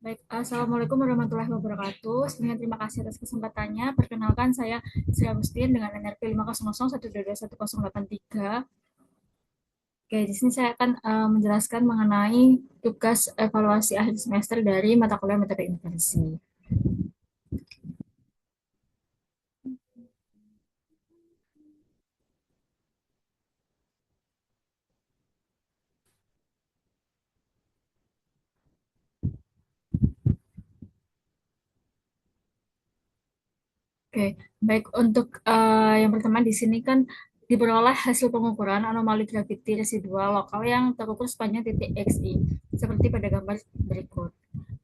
Baik, Assalamualaikum warahmatullahi wabarakatuh. Sebelumnya terima kasih atas kesempatannya. Perkenalkan saya Sri Agustin dengan NRP 50012210883. Oke, di sini saya akan menjelaskan mengenai tugas evaluasi akhir semester dari mata kuliah metode inversi. Oke, baik untuk yang pertama di sini kan diperoleh hasil pengukuran anomali graviti residual lokal yang terukur sepanjang titik XI, seperti pada gambar berikut.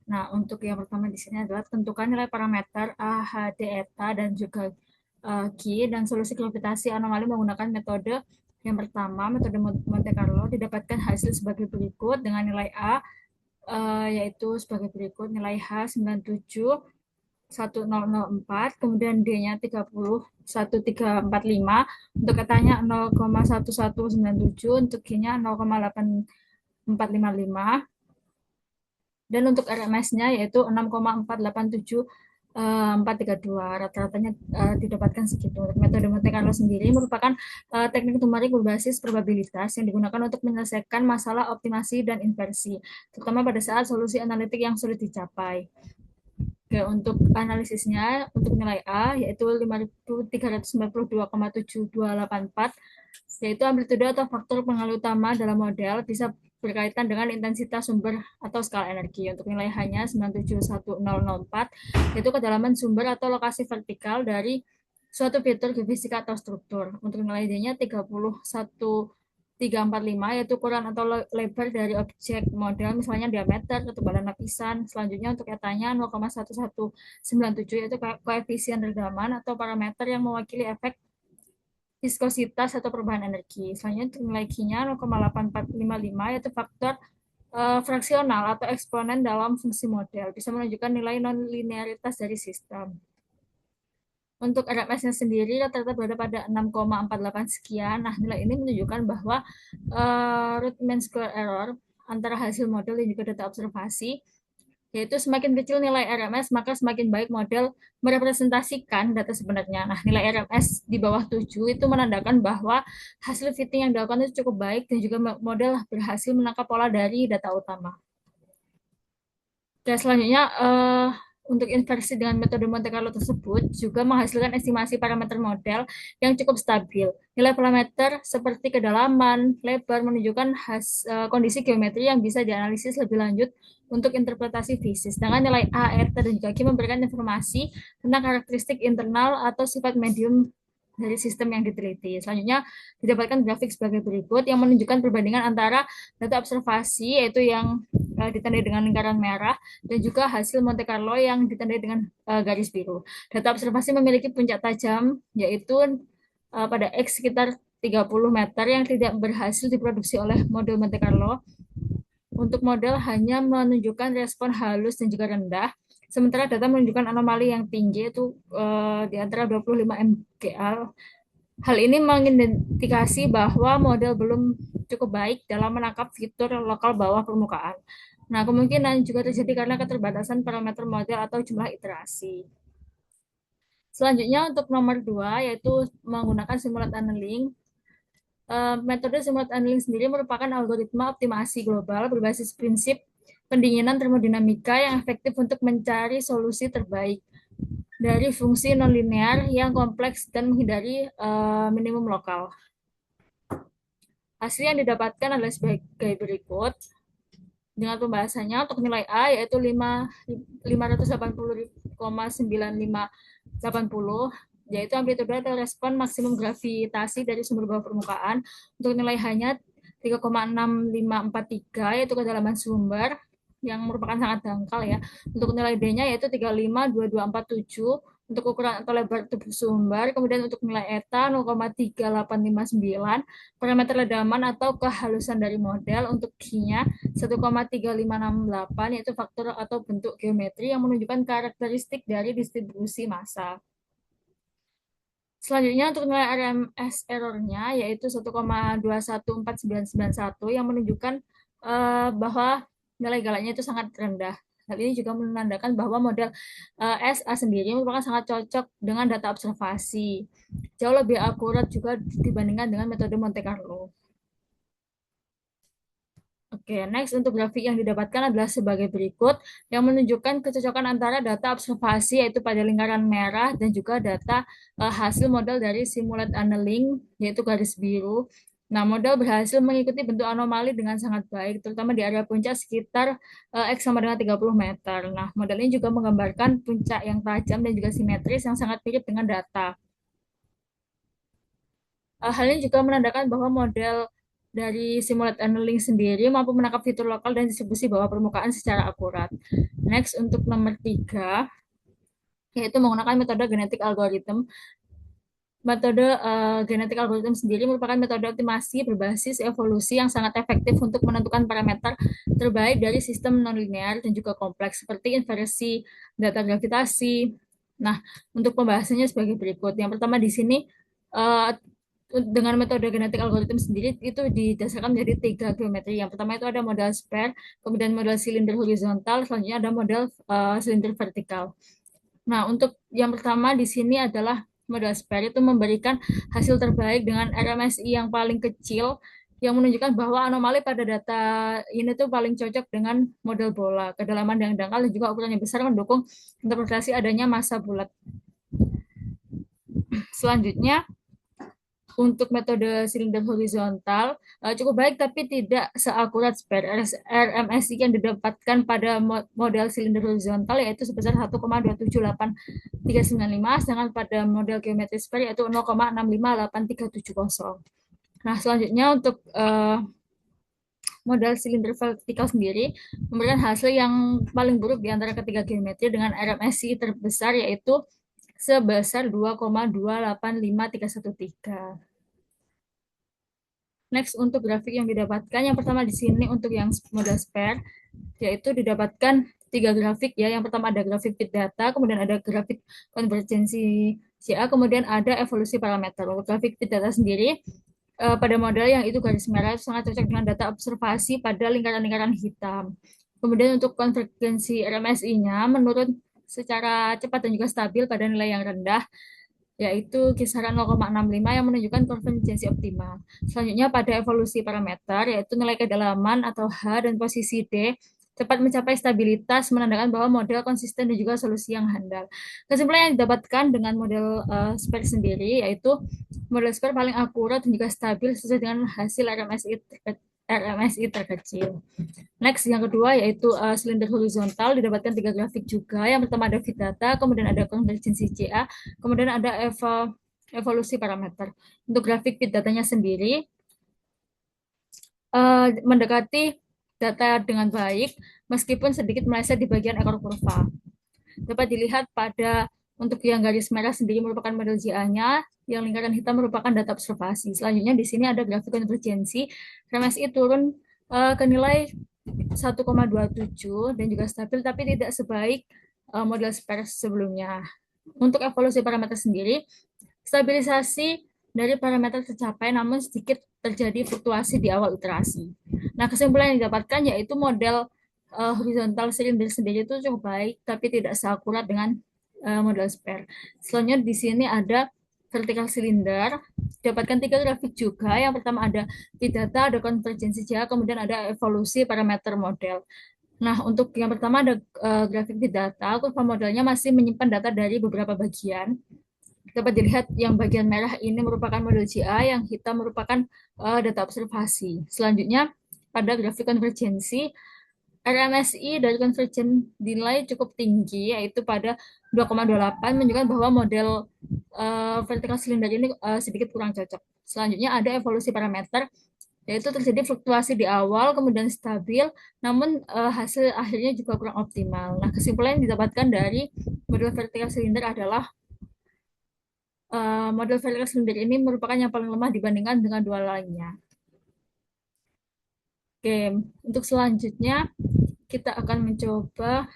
Nah, untuk yang pertama di sini adalah tentukan nilai parameter A, H, D, eta, dan juga Q dan solusi gravitasi anomali menggunakan metode yang pertama, metode Monte Carlo, didapatkan hasil sebagai berikut dengan nilai A yaitu sebagai berikut, nilai H 971004, kemudian D-nya 301345, untuk katanya 0,1197, untuk Q-nya 0,8455, dan untuk RMS-nya yaitu 6,487432. Rata-ratanya didapatkan segitu. Metode Monte Carlo sendiri merupakan teknik numerik berbasis probabilitas yang digunakan untuk menyelesaikan masalah optimasi dan inversi, terutama pada saat solusi analitik yang sulit dicapai. Oke, untuk analisisnya, untuk nilai A yaitu 5392,7284, yaitu amplitude atau faktor pengaruh utama dalam model bisa berkaitan dengan intensitas sumber atau skala energi. Untuk nilai H-nya 971004, yaitu kedalaman sumber atau lokasi vertikal dari suatu fitur geofisika atau struktur. Untuk nilai D-nya 31345, yaitu ukuran atau lebar dari objek model, misalnya diameter, ketebalan lapisan. Selanjutnya untuk etanya 0,1197, yaitu koefisien redaman atau parameter yang mewakili efek viskositas atau perubahan energi. Selanjutnya untuk nilai Q-nya 0,8455, yaitu faktor fraksional atau eksponen dalam fungsi model, bisa menunjukkan nilai non-linearitas dari sistem. Untuk RMS-nya sendiri rata-rata berada pada 6,48 sekian. Nah, nilai ini menunjukkan bahwa root mean square error antara hasil model dan juga data observasi, yaitu semakin kecil nilai RMS, maka semakin baik model merepresentasikan data sebenarnya. Nah, nilai RMS di bawah 7 itu menandakan bahwa hasil fitting yang dilakukan itu cukup baik dan juga model berhasil menangkap pola dari data utama. Dan selanjutnya, untuk inversi dengan metode Monte Carlo tersebut juga menghasilkan estimasi parameter model yang cukup stabil. Nilai parameter seperti kedalaman, lebar menunjukkan kondisi geometri yang bisa dianalisis lebih lanjut untuk interpretasi fisik. Sedangkan nilai A, eta, dan juga Q memberikan informasi tentang karakteristik internal atau sifat medium dari sistem yang diteliti. Selanjutnya didapatkan grafik sebagai berikut yang menunjukkan perbandingan antara data observasi, yaitu yang ditandai dengan lingkaran merah, dan juga hasil Monte Carlo yang ditandai dengan garis biru. Data observasi memiliki puncak tajam, yaitu pada X sekitar 30 meter yang tidak berhasil diproduksi oleh model Monte Carlo. Untuk model hanya menunjukkan respon halus dan juga rendah, sementara data menunjukkan anomali yang tinggi, itu di antara 25 mgl. Hal ini mengindikasi bahwa model belum cukup baik dalam menangkap fitur lokal bawah permukaan. Nah, kemungkinan juga terjadi karena keterbatasan parameter model atau jumlah iterasi. Selanjutnya untuk nomor 2 yaitu menggunakan simulate annealing. Metode simulate annealing sendiri merupakan algoritma optimasi global berbasis prinsip pendinginan termodinamika yang efektif untuk mencari solusi terbaik dari fungsi nonlinear yang kompleks dan menghindari minimum lokal. Hasil yang didapatkan adalah sebagai berikut. Dengan pembahasannya untuk nilai A yaitu 580,9580, yaitu amplitude atau respon maksimum gravitasi dari sumber bawah permukaan. Untuk nilai H-nya 3,6543, yaitu kedalaman sumber yang merupakan sangat dangkal ya. Untuk nilai D-nya yaitu 352247, untuk ukuran atau lebar tubuh sumber. Kemudian untuk nilai eta 0,3859, parameter ledaman atau kehalusan dari model. Untuk Q-nya 1,3568, yaitu faktor atau bentuk geometri yang menunjukkan karakteristik dari distribusi massa. Selanjutnya untuk nilai RMS error-nya yaitu 1,214991 yang menunjukkan bahwa nilai galaknya itu sangat rendah. Hal ini juga menandakan bahwa model SA sendiri merupakan sangat cocok dengan data observasi. Jauh lebih akurat juga dibandingkan dengan metode Monte Carlo. Oke, next untuk grafik yang didapatkan adalah sebagai berikut yang menunjukkan kecocokan antara data observasi yaitu pada lingkaran merah dan juga data hasil model dari simulate annealing yaitu garis biru. Nah, model berhasil mengikuti bentuk anomali dengan sangat baik, terutama di area puncak sekitar X sama dengan 30 meter. Nah, model ini juga menggambarkan puncak yang tajam dan juga simetris yang sangat mirip dengan data. Hal ini juga menandakan bahwa model dari simulate annealing sendiri mampu menangkap fitur lokal dan distribusi bawah permukaan secara akurat. Next, untuk nomor 3, yaitu menggunakan metode genetik algorithm. Metode genetik algorithm sendiri merupakan metode optimasi berbasis evolusi yang sangat efektif untuk menentukan parameter terbaik dari sistem nonlinear dan juga kompleks seperti inversi data gravitasi. Nah, untuk pembahasannya sebagai berikut. Yang pertama di sini uh, dengan metode genetik algorithm sendiri itu didasarkan menjadi tiga geometri. Yang pertama itu ada model sphere, kemudian model silinder horizontal, selanjutnya ada model silinder vertikal. Nah, untuk yang pertama di sini adalah modal spare itu memberikan hasil terbaik dengan RMSI yang paling kecil yang menunjukkan bahwa anomali pada data ini tuh paling cocok dengan model bola. Kedalaman yang dangkal dan juga ukurannya besar mendukung interpretasi adanya massa bulat. Selanjutnya, untuk metode silinder horizontal cukup baik tapi tidak seakurat spare. RMSI yang didapatkan pada model silinder horizontal yaitu sebesar 1,278,395 sedangkan pada model geometri spare yaitu 0,658370. Nah, selanjutnya untuk model silinder vertikal sendiri memberikan hasil yang paling buruk di antara ketiga geometri dengan RMSI terbesar yaitu sebesar 2,285313. Next, untuk grafik yang didapatkan, yang pertama di sini untuk yang model spare, yaitu didapatkan tiga grafik ya. Yang pertama ada grafik fit data, kemudian ada grafik konvergensi CA, kemudian ada evolusi parameter. Untuk grafik fit data sendiri, pada model yang itu garis merah itu sangat cocok dengan data observasi pada lingkaran-lingkaran hitam. Kemudian untuk konvergensi RMSI-nya menurun secara cepat dan juga stabil pada nilai yang rendah yaitu kisaran 0,65 yang menunjukkan konvergensi optimal. Selanjutnya pada evolusi parameter yaitu nilai kedalaman atau H dan posisi D cepat mencapai stabilitas menandakan bahwa model konsisten dan juga solusi yang handal. Kesimpulan yang didapatkan dengan model SPER sendiri yaitu model SPER paling akurat dan juga stabil sesuai dengan hasil RMSI terkecil. Next, yang kedua yaitu silinder horizontal didapatkan tiga grafik juga. Yang pertama ada fit data, kemudian ada konvergensi CA, kemudian ada evolusi parameter. Untuk grafik fit datanya sendiri mendekati data dengan baik meskipun sedikit meleset di bagian ekor kurva. Dapat dilihat pada untuk yang garis merah sendiri merupakan model GA-nya, yang lingkaran hitam merupakan data observasi. Selanjutnya di sini ada grafik konvergensi, RMSI turun ke nilai 1,27 dan juga stabil tapi tidak sebaik model spare sebelumnya. Untuk evolusi parameter sendiri, stabilisasi dari parameter tercapai namun sedikit terjadi fluktuasi di awal iterasi. Nah, kesimpulan yang didapatkan yaitu model horizontal silinder sendiri itu cukup baik tapi tidak seakurat dengan model spare. Selanjutnya di sini ada vertical silinder dapatkan tiga grafik juga. Yang pertama ada data, ada konvergensi jarak, kemudian ada evolusi parameter model. Nah, untuk yang pertama ada grafik data, kurva modelnya masih menyimpan data dari beberapa bagian. Dapat dilihat yang bagian merah ini merupakan model GA, yang hitam merupakan data observasi. Selanjutnya, pada grafik konvergensi, RMSI dari konvergen dinilai cukup tinggi, yaitu pada 2,28, menunjukkan bahwa model vertical cylinder ini sedikit kurang cocok. Selanjutnya ada evolusi parameter, yaitu terjadi fluktuasi di awal, kemudian stabil, namun hasil akhirnya juga kurang optimal. Nah, kesimpulan yang didapatkan dari model vertical cylinder adalah model vertical cylinder ini merupakan yang paling lemah dibandingkan dengan dua lainnya. Oke, untuk selanjutnya kita akan mencoba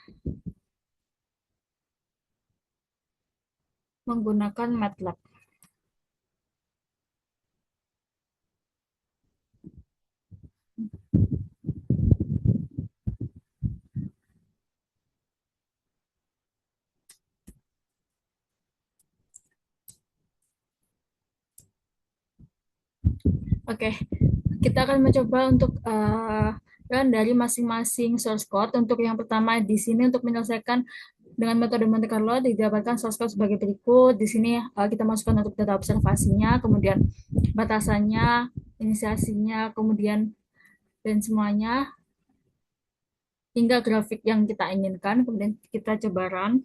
menggunakan MATLAB. Oke, kita akan mencoba untuk run dari masing-masing source code. Untuk yang pertama di sini untuk menyelesaikan dengan metode Monte Carlo didapatkan source code sebagai berikut. Di sini kita masukkan untuk data observasinya, kemudian batasannya, inisiasinya, kemudian dan semuanya hingga grafik yang kita inginkan. Kemudian kita coba run.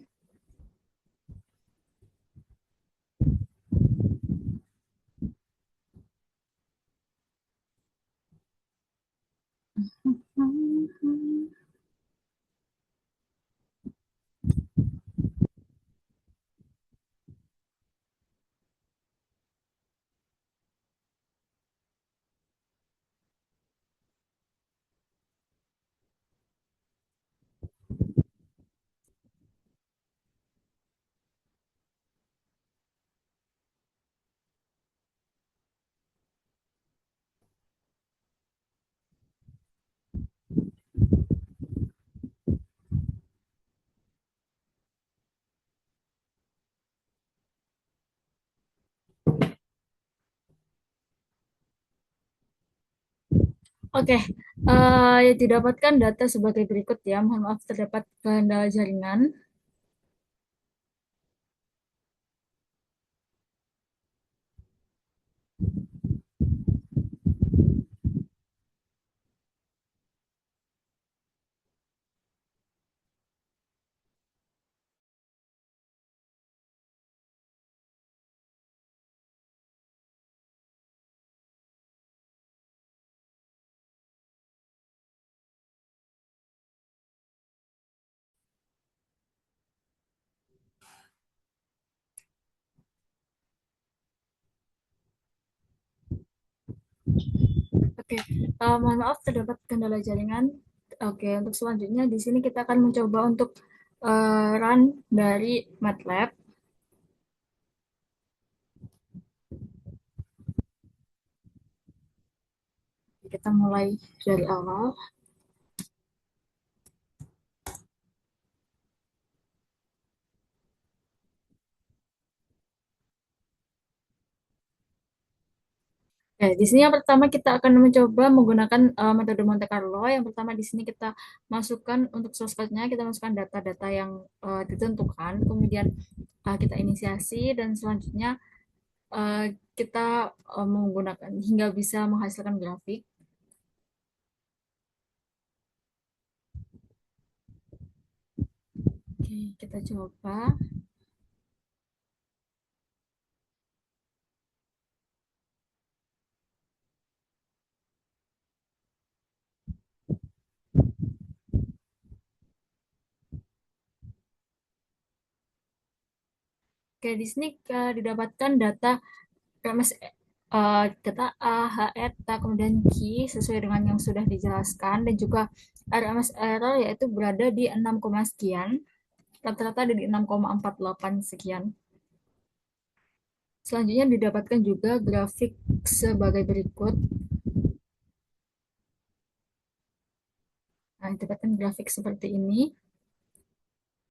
Oke, ya didapatkan data sebagai berikut ya. Mohon maaf terdapat kendala jaringan. Oke, mohon maaf terdapat kendala jaringan. Oke, untuk selanjutnya di sini kita akan mencoba untuk run dari MATLAB. Kita mulai dari awal. Oke, di sini yang pertama kita akan mencoba menggunakan metode Monte Carlo. Yang pertama di sini kita masukkan untuk source code-nya, kita masukkan data-data yang ditentukan, kemudian kita inisiasi dan selanjutnya uh, kita menggunakan hingga bisa menghasilkan grafik. Oke, kita coba. Oke, di sini didapatkan data RMS data A, H, eta, kemudian Q sesuai dengan yang sudah dijelaskan dan juga RMS error yaitu berada di 6, sekian, rata-rata ada di 6,48 sekian. Selanjutnya didapatkan juga grafik sebagai berikut. Nah, didapatkan grafik seperti ini.